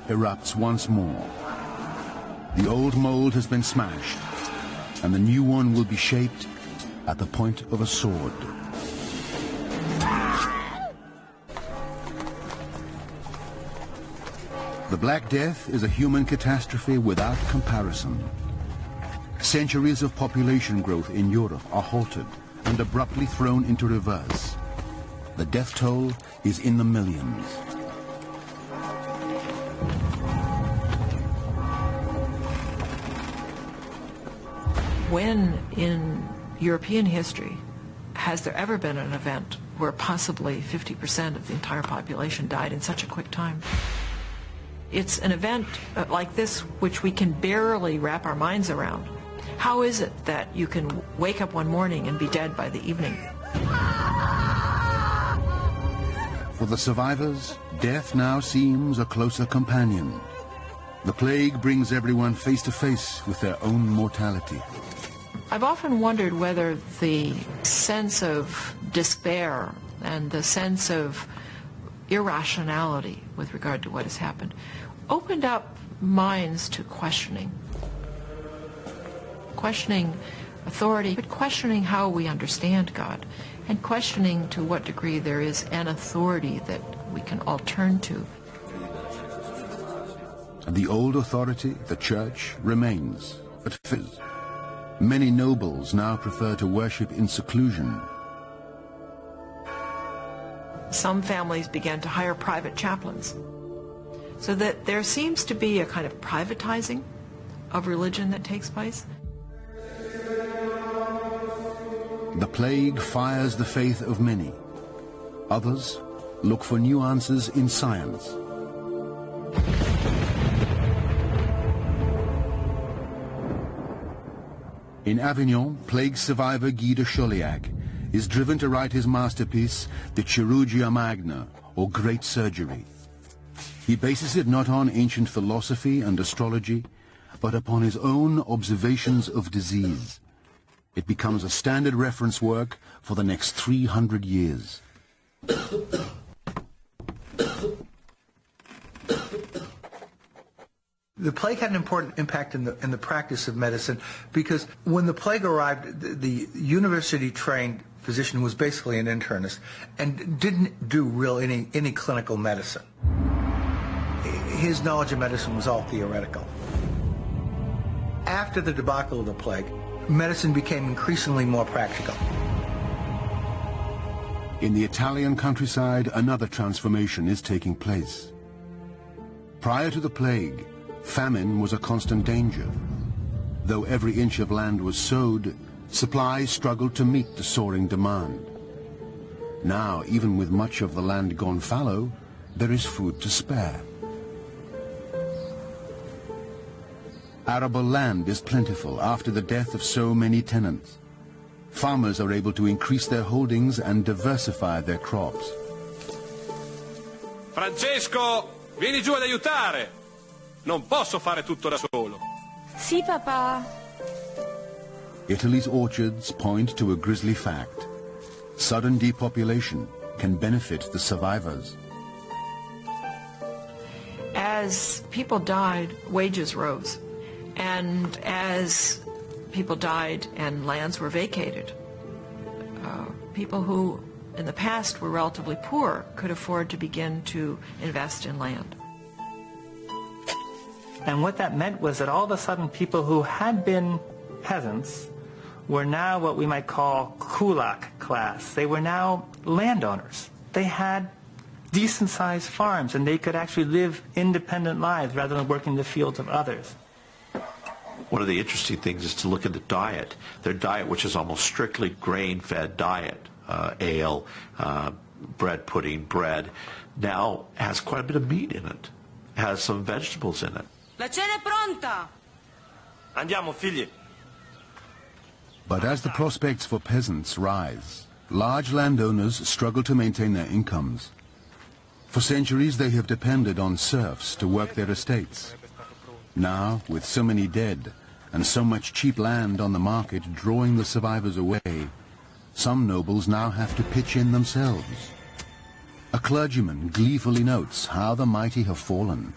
erupts once more. The old mold has been smashed, and the new one will be shaped at the point of a sword. The Black Death is a human catastrophe without comparison. Centuries of population growth in Europe are halted and abruptly thrown into reverse. The death toll is in the millions. When in European history has there ever been an event where possibly 50% of the entire population died in such a quick time? It's an event like this which we can barely wrap our minds around. How is it that you can wake up one morning and be dead by the evening? For the survivors, death now seems a closer companion. The plague brings everyone face to face with their own mortality. I've often wondered whether the sense of despair and the sense of irrationality with regard to what has happened opened up minds to questioning authority, but questioning how we understand God, and questioning to what degree there is an authority that we can all turn to. The old authority, the church, remains, but many nobles now prefer to worship in seclusion. Some families began to hire private chaplains, so that there seems to be a kind of privatizing of religion that takes place. The plague fires the faith of many. Others look for new answers in science. In Avignon, plague survivor Guy de Chauliac is driven to write his masterpiece, De Chirurgia Magna, or Great Surgery. He bases it not on ancient philosophy and astrology, but upon his own observations of disease. It becomes a standard reference work for the next 300 years. The plague had an important impact in the practice of medicine, because when the plague arrived, the university-trained physician was basically an internist and didn't do any clinical medicine. His knowledge of medicine was all theoretical. After the debacle of the plague, medicine became increasingly more practical. In the Italian countryside, another transformation is taking place. Prior to the plague, famine was a constant danger. Though every inch of land was sowed, supplies struggled to meet the soaring demand. Now, even with much of the land gone fallow, there is food to spare. Arable land is plentiful after the death of so many tenants. Farmers are able to increase their holdings and diversify their crops. Francesco, vieni giù ad aiutare! Non posso fare tutto da solo. Sì, papà. Italy's orchards point to a grisly fact. Sudden depopulation can benefit the survivors. As people died, wages rose. And as people died and lands were vacated, people who in the past were relatively poor could afford to begin to invest in land. And what that meant was that all of a sudden people who had been peasants were now what we might call kulak class. They were now landowners. They had decent-sized farms, and they could actually live independent lives rather than working in the fields of others. One of the interesting things is to look at the diet. Their diet, which is almost strictly grain-fed diet, ale, bread pudding, bread, now has quite a bit of meat in it, has some vegetables in it. La cena è pronta! Andiamo, figli. But as the prospects for peasants rise, large landowners struggle to maintain their incomes. For centuries they have depended on serfs to work their estates. Now, with so many dead and so much cheap land on the market drawing the survivors away, some nobles now have to pitch in themselves. A clergyman gleefully notes how the mighty have fallen.